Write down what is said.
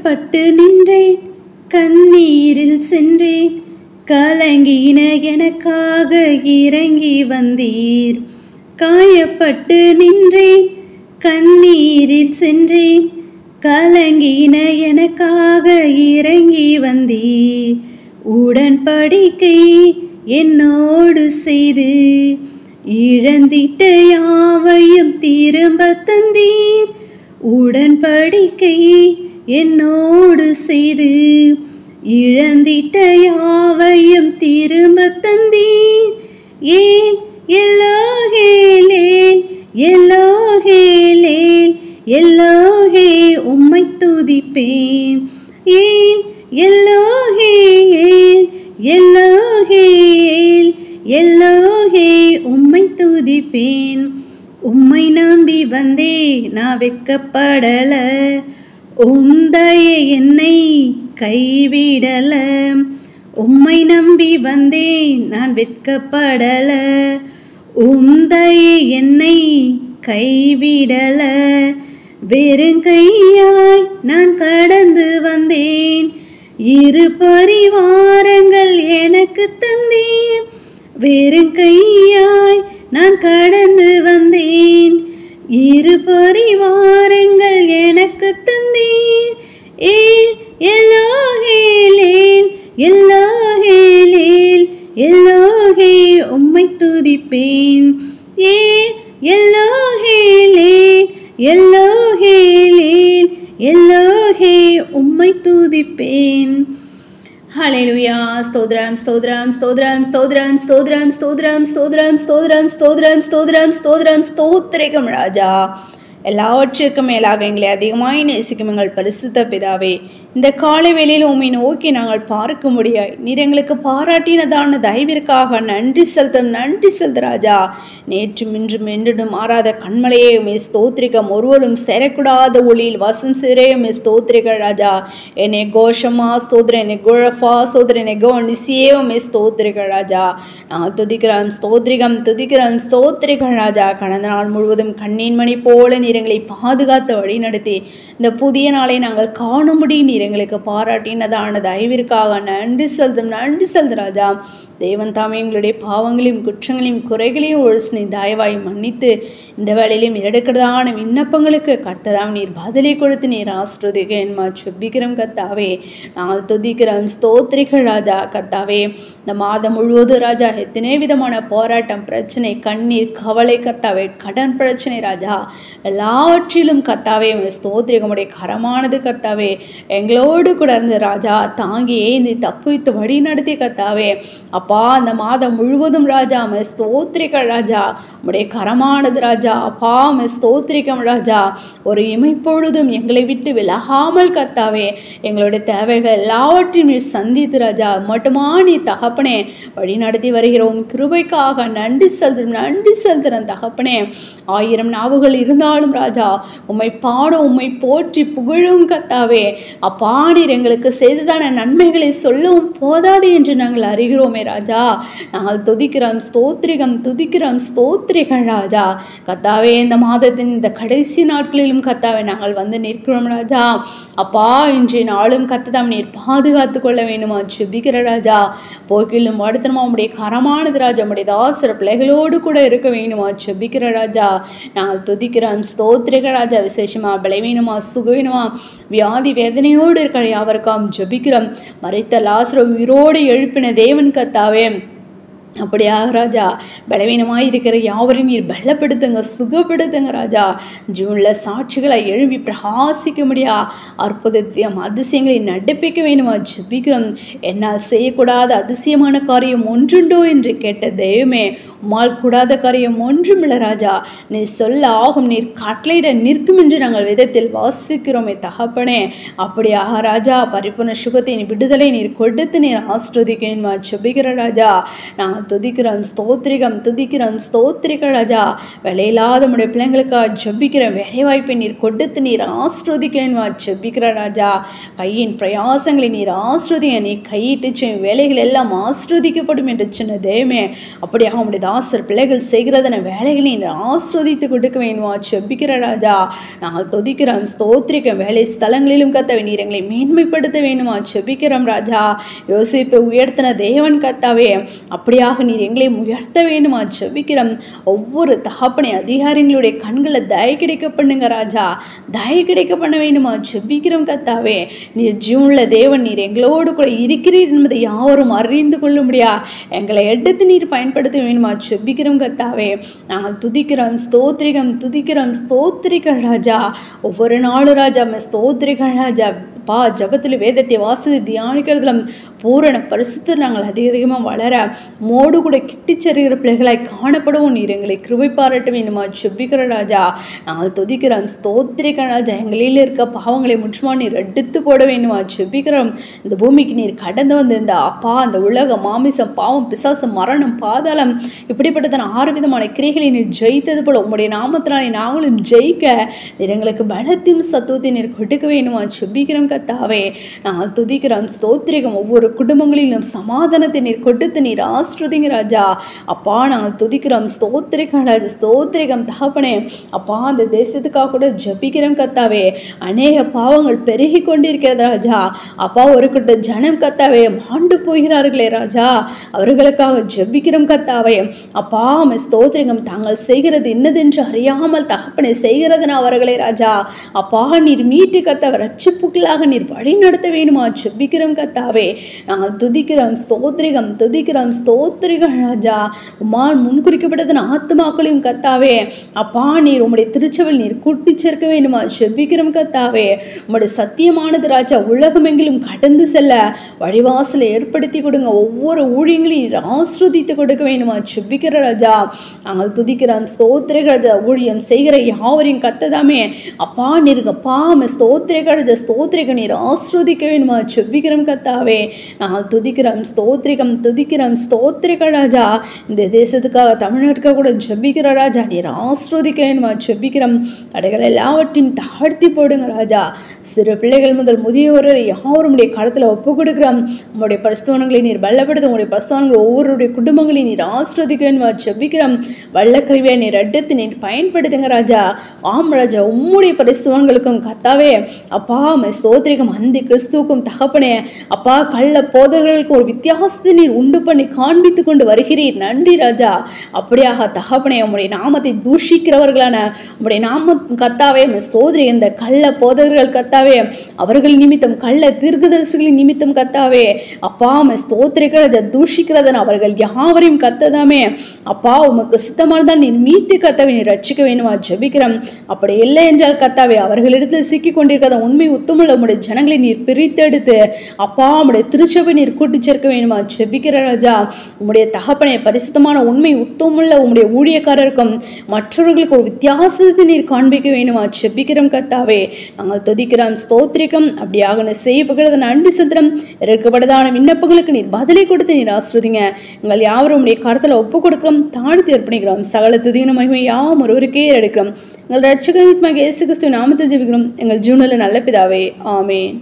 காயப்பட்டு நின்றேன், கண்ணீரில் சென்றேன், கலங்கின எனக்காக இறங்கி வந்தீர். காயப்பட்டு நின்றேன், கண்ணீரில் சென்றேன், கலங்கின எனக்காக இறங்கி வந்தீர். உடன்படிக்கை என்னோடு செய்து இழந்திட்ட யாவையும் திரும்ப தந்தீர். உடன்படிக்கை என்னோடு செய்து இழந்திட்ட யாவையும் திரும்ப தந்தீர். ஏன் எல்லோகேலேன் எல்லோகேலேன் எல்லோகே உம்மை துதிப்பேன். ஏன் எல்லோகேல் எல்லோகேல் எல்லோகே உம்மை துதிப்பேன். உம்மை நம்பி வந்தே நான் வெட்கப்படல, உம்தயை என்னை கைவிடல. உம்மை நம்பி வந்தேன் நான் வெட்கப்படல, உம்தயை என்னை கைவிடல. வெறுங்கையாய் நான் கடந்து வந்தேன், இரு பரிவாரங்கள் எனக்கு தந்தீர். வெறுங்கையாய் நான் கடந்து வந்தேன், இரு பரிவாரங்கள் எனக்கு தந்தீர். ஏன் எல்லோகேலேன் எல்லோகேலேல் எல்லோகே உம்மை துதிப்பேன். ஏன் எல்லோகேலேன் எல்லோகேலேல் எல்லோகே உம்மை துதிப்பேன். ஹல்லேலூயா. ஸ்தோத்ரம் ஸ்தோத்ரம் ஸ்தோத்ரம் ஸ்தோத்ரம் ஸ்தோத்ரம் ஸ்தோத்ரம் ஸ்தோத்ரம் ஸ்தோத்ரம் ஸ்தோத்ரம் ஸ்தோத்ரம் ஸ்தோத்ரம் ஸ்தோத்திரிக்கும் ராஜா. எல்லாவற்றுக்கும் மேலாக எங்களை அதிகமாய் நேசிக்கும் எங்கள் பரிசுத்த பிதாவே, இந்த காலை வேளையில் உம்மை நோக்கி நாங்கள் பார்க்க முடியாது. நீர் எங்களுக்கு பாராட்டினதான தயவிற்காக நன்றி செலுத்த ராஜா. நேற்றும் இன்றும் என்றும் மாறாத கண்மலையே உம்மை ஸ்தோத்திரிக்கம். ஒருவரும் சேரக்கூடாத ஒளியில் வசம் சேரே உம்மை ஸ்தோத்திரிக்க ராஜா. என்னை கோஷமா ஸ்தோத்திர, என்னை கோழஃபா ஸ்தோத்திர, என்னை கோனிசியே உம்மை ஸ்தோத்திரிக்க ராஜா. நான் துதிக்கிறோம் ஸ்தோத்திரிக்க ராஜா. கடந்த நாள் முழுவதும் கண்ணீன் மணி போல நீர் எங்களை பாதுகாத்து வழி நடத்தி இந்த புதிய நாளை நாங்கள் காணும்படி நீர் எங்களுக்கு பாராட்டினதான தயவிற்காக நன்றி செலுத்த ராஜா. தேவன் தாமே எங்களுடைய பாவங்களையும் குற்றங்களையும் குறைகளையும் ஒழுசனை தயவாய் மன்னித்து இந்த வேளையிலும் எடுக்கிறதான விண்ணப்பங்களுக்கு கர்த்ததாம் நீர் பதிலை கொடுத்து நீர் ஆஸ்ரோதிக்க என்மா சுபிக்கிறோம் கர்த்தாவே. நாங்கள் துதிக்கிறோம் ஸ்தோத்திரிக்க ராஜா. கர்த்தாவே, இந்த மாதம் முழுவதும் ராஜா எத்தனை விதமான போராட்டம், பிரச்சனை, கண்ணீர், கவலை கர்த்தாவே, கடன் பிரச்சனை ராஜா, எல்லாவற்றிலும் கர்த்தாவே ஸ்தோத்திரிக்கமுடைய கரமானது கர்த்தாவே எங்களோடு கூட இருந்து ராஜா தாங்கி ஏந்தி தப்புவித்து வழி நடத்தி கர்த்தாவே அப்பா அந்த மாதம் முழுவதும் ராஜா ஸ்தோத்திரிக்க ராஜா. உடைய கரமானது ராஜா அப்பா ஸ்தோத்திரிக்கம் ராஜா. ஒரு இமைப்பொழுதும் எங்களை விட்டு விலகாமல் கர்த்தாவே எங்களுடைய தேவைகள் எல்லாவற்றையும் நீர் சந்தித்து ராஜா மட்டுமா நீ தகப்பனே வழி நடத்தி வருகிறோம். கிருபைக்காக நன்றி செலுத்துறேன் தகப்பனே. 1000 நாவுகள் இருந்தாலும் ராஜா உம்மை பாடும், உம்மை போற்றி புகழும் கர்த்தாவே. அப்பா நீர் எங்களுக்கு செய்ததான நன்மைகளை சொல்லவும் போதாது என்று நாங்கள் அறிகிறோமே ராஜா. நாங்கள் துதிக்கிறோம் ஸ்தோத்திரிகம் ராஜா. கர்த்தாவே, இந்த மாதத்தின் இந்த கடைசி நாட்களிலும் கர்த்தாவே நாங்கள் வந்து நிற்கிறோம் ராஜா. அப்பா இன்றைய நாளும் கர்த்ததாம் நீர் பாதுகாத்து கொள்ள வேண்டுமா ஜெபிக்கிற ராஜா. போக்கிலும் அடுத்தமா உடைய கரமானது ராஜா உடைய தாசர பிள்ளைகளோடு கூட இருக்க வேண்டுமா ஜெபிக்கிற ராஜா. நாங்கள் துதிக்கிறோம் ஸ்தோத்திரிக ராஜா. விசேஷமா பலவீனமா சுகவீனமா வியாதி வேதனையோடு இருக்கிற யாவருக்காம் ஜெபிக்கிறோம். மரித்த லாசரு உயிரோடு எழுப்பின தேவன் கர்த்தாவே, அப்படியாக ராஜா பலவீனமாய் இருக்கிற யாவரையும் நீர் பலப்படுத்துங்க, சுகப்படுத்துங்க ராஜா. ஜூன்ல சாட்சிகளை எழுப்பி பிரகாசிக்க முடியா அற்புதத்தையும் அதிசயங்களை நடப்பிக்க வேண்டுமா ஜெபிக்கிறோம். என்னால் செய்யக்கூடாத அதிசயமான காரியம் ஒன்றுண்டோ என்று கேட்ட தெய்வமே, உம்மால் கூடாத காரியம் ஒன்றுமில்லை ராஜா. நீ சொல்ல ஆகும், நீர் கட்டளையிட நிற்கும் என்று நாங்கள் விதத்தில் வாசிக்கிறோமே தகப்பனே. அப்படியாக ராஜா பரிபூர்ண சுகத்தை விடுதலை நீர் கொடுத்து நீர் ஆஸ்ரோதிக்க வேண்டுமா ஜெபிக்கிற ராஜா. நாங்கள் துதிக்கிறோம், ஸ்தோத்திரிகம், துதிக்கிறோம், ஸ்தோத்திரிக்க ராஜா. வேலையில்லாத நம்முடைய பிள்ளைங்களுக்காக ஜெபிக்கிறோம். வேலைவாய்ப்பை நீர் கொடுத்து நீர் ஆஸ்ரோதிக்கணுமா ஜெபிக்கிற ராஜா. கையின் பிரயாசங்களை நீர் ஆஸ்ரோதிங்க. நீ கையிட்டு செய்யும் வேலைகள் எல்லாம் ஆஸ்ரோதிக்கப்படும் என்று சொன்ன தேவமே, அப்படியாக உங்களுடைய தாசர் பிள்ளைகள் செய்கிறதன வேலைகளை நீர் ஆஸ்ரோதித்து கொடுக்க வேணுமா ஜெபிக்கிற ராஜா. நாங்கள் துதிக்கிறோம், ஸ்தோத்திரிக்கிறோம். வேலை ஸ்தலங்களிலும் கத்தாவே நீர் எங்களை மேன்மைப்படுத்த வேணுமா ஜெபிக்கிறோம் ராஜா. யோசிப்பை உயர்த்தின தேவன் கத்தாவே, அப்படியாக நீர் எங்களை உயர்த்த வேணுமா ஜெபிக்கிறோம். ஒவ்வொரு தகப்பனை அதிகாரிகளுடைய கண்களை தய கிடைக்க பண்ணுங்க ராஜா. தய கிடைக்க பண்ண வேணுமா ஜெபிக்கிறோம் கத்தாவே. நீர் ஜீவனுள்ள தேவன், நீர் எங்களோடு கூட இருக்கிறீர் என்பதை யாவரும் அறிந்து கொள்ள முடியா. எங்களை எடுத்து நீர் பயன்படுத்த வேணுமா ஜெபிக்கிறோம் கத்தாவே. நாங்கள் துதிக்கிறோம், ஸ்தோத்திரிகம், துதிக்கிறோம், ஸ்தோத்திரிக்க ராஜா. ஒவ்வொரு நாளும் ராஜா ஸ்தோத்திரிக்க ராஜா. ஜபத்தில் வேதத்தை வாசித்து தியானிக்கிறதுல பூரண பரிசுத்தர் நாங்கள் அதிகமாக வளர மோடு கூட கிட்டிச்செறுகிற பிள்ளைகளாய் காணப்படுவோம். நீர் எங்களை கிருபை பாராட்ட வேணுமா ஜெபிக்கிற ராஜா. நாங்கள் துதிக்கிறோம், ஸ்தோத்திரிக்க ராஜா. எங்களில் இருக்க பாவங்களை முற்றுமா நீர் எடுத்து போட வேணுமா ஜெபிக்கிறோம். இந்த பூமிக்கு நீர் கடந்து வந்து இந்த அந்த உலக மாமிசம், பாவம், பிசாசம், மரணம், பாதாளம் இப்படிப்பட்டதான 6 விதமான கிரைகளை நீர் ஜெயித்தது போல உங்களுடைய நாமத்தினாலே நாங்களும் ஜெயிக்க நீர் எங்களுக்கு பலத்தையும் சத்துவத்தை நீர் கொடுக்க வேணுமா ஜெபிக்கிறோம் கத்தாவே. நாங்கள் துதிக்கிறோம், ஸ்தோத்திரிகம். ஒவ்வொரு குடும்பங்களிலும் சமாதானத்தை நீர் கொடுத்து நீர் ஆஸ்ரோதிங்க ராஜா. அப்பா நாங்கள் துதிக்கிறோம், ஸ்தோத்திரிகம் ராஜா. ஸ்தோத்திரிகம் தகப்பனே. அப்பா அந்த தேசத்துக்காக கூட ஜெபிக்கிறோம் கத்தாவே. அநேக பாவங்கள் பெருகி கொண்டிருக்கிறது ராஜா. அப்பா ஒரு கூட்ட ஜனம் கத்தாவே மாண்டு போகிறார்களே ராஜா. அவர்களுக்காக ஜெபிக்கிறோம் கத்தாவே. அப்பா ஸ்தோத்திரிகம். தாங்கள் செய்கிறது இன்னதென்று அறியாமல் தகப்பனை செய்கிறதுனா அவர்களே ராஜா. அப்பா நீர் மீட்டு கத்தாவை ரட்சிப்புகளாக நீர் வழி நடத்த வேணுமா ஜெபிக்கிறோம் கத்தாவே. நாங்கள் துதிக்கிறோம், ஸ்தோத்திரிகம், துதிக்கிறோம், ஸ்தோத்திரிகம் ராஜா. உம்மால் முன்குறிக்கப்பட்டதன் ஆத்மாக்களையும் கத்தாவே. அப்பா நீர் உம்முடைய திருச்சபையில் நீர் கூட்டி சேர்க்க வேண்டுமா ஜெபிக்கிறோம் கத்தாவே. உம்முடைய சத்தியமானது ராஜா உலகமெங்கிலும் கடந்து செல்ல வழிவாசலை ஏற்படுத்தி கொடுங்க. ஒவ்வொரு ஊழியங்களையும் நீர் ஆஸ்ரோதித்து கொடுக்க வேண்டுமா ஜெபிக்கிற ராஜா. நாங்கள் துதிக்கிறோம், ஸ்தோத்திரிக ராஜா. ஊழியம் செய்கிற யாவரையும் கத்ததாமே அப்பா நீருங்கப்பா ஸ்தோத்திரிக ராஜா. ஸ்தோத்திரிக நீர் ஆஸ்ரோதிக்க வேண்டுமா ஜெபிக்கிறோம் கத்தாவே. நாங்கள் துதிக்கிறோம், ஸ்தோத்திரிகம், துதிக்கிறோம், ஸ்தோத்திரிக்க ராஜா. இந்த தேசத்துக்காக தமிழ்நாட்டுக்காக கூட ஜெபிக்கிற ராஜா. நீர் ஆஸ்ரோதிக்க வேணுமா ஜெபிக்கிறோம். தடைகள் எல்லாவற்றையும் தாழ்த்தி போடுங்க ராஜா. சிறு பிள்ளைகள் முதல் முதியோர் யாரும் கருத்தில் ஒப்பு கொடுக்கிறோம். உங்களுடைய பரிசுத்தவான்களை நீர் பலப்படுத்த, உங்களுடைய பரிசுத்தவான்கள் ஒவ்வொருடைய குடும்பங்களையும் நீர் ஆஸ்ரோதிக்க வேணுமா ஜெபிக்கிறோம். வல்லக்கருவியை நீர் எடுத்து நீர் பயன்படுத்துங்க ராஜா. ஆம் ராஜா. உம்முடைய பரிசுத்தவான்களுக்கும் கத்தாவே அப்பா ஸ்தோத்திரிகம். அந்த கிறிஸ்துவுக்கும் தகப்பனே அப்பா கள்ள போதர்களுக்கு ஒரு வித்தியாசத்தை நீர் உண்டு பண்ணி காண்பித்து கொண்டு வருகிறீர். நன்றி ராஜா. அப்படியாக தகப்பனே உம்முடைய நாமத்தை தூஷிக்கிறவர்களான உம்முடைய நாம கத்தாவே ஸ்தோத்திரி. இந்த கள்ள போதகர்கள் கத்தாவே அவர்கள் நிமித்தம், கள்ள தீர்க்கதரிசிகளின் நிமித்தம் கத்தாவே அப்பா ஸ்தோத்திரிக்கிற தூஷிக்கிறதன் அவர்கள் யாவரையும் கத்ததாமே அப்பா உமக்கு சித்தமானதான் நீர் மீட்டு கத்தாவே நீர் ரட்சிக்க வேணுமா ஜெபிக்கிறோம். அப்படி இல்லை என்றால் கத்தாவே அவர்களிடத்தில் சிக்கி கொண்டிருக்கிறத உண்மை உத்தமுள்ள உம்முடைய ஜனங்களை நீர் பிரித்தெடுத்து அப்பா உம்முடைய திருச்சபை நீர் கூட்டி சேர்க்க வேணுமா ஜெபிக்கிற ராஜா. உம்முடைய தகப்பனை பரிசுத்தமான உண்மை உத்தமுள்ள உம்முடைய ஊழியக்காரருக்கும் மற்றவர்களுக்கு ஒரு வித்தியாசத்தை நீர் காண்பிக்க வேணுமா ஜெபிக்கிறோம் கத்தாவே. நாங்கள் துதிக்கிறோம், ஸ்தோத்திரிக்கம். அப்படியாக செய்யப்படுகிறது நன்றி சத்திரம். இருக்கப்பட்டதான விண்ணப்பங்களுக்கு நீர் பதிலை கொடுத்து நீர் ஆஸ்ரோதிங்க. எங்கள் யாவரும் உம்முடைய கருத்தில் ஒப்பு கொடுக்கிறோம், தாழ்த்தி அர்ப்பணிக்கிறோம். சகல துதின மகிமை யாவும் ஒருவருக்கே எடுக்கிறோம். எங்கள் ரட்சகர் இயேசு கிறிஸ்துவின் நாமத்தை ஜெபிக்கிறோம் எங்கள் ஜீவனில் நல்ல பிதாவே. ஆமென்.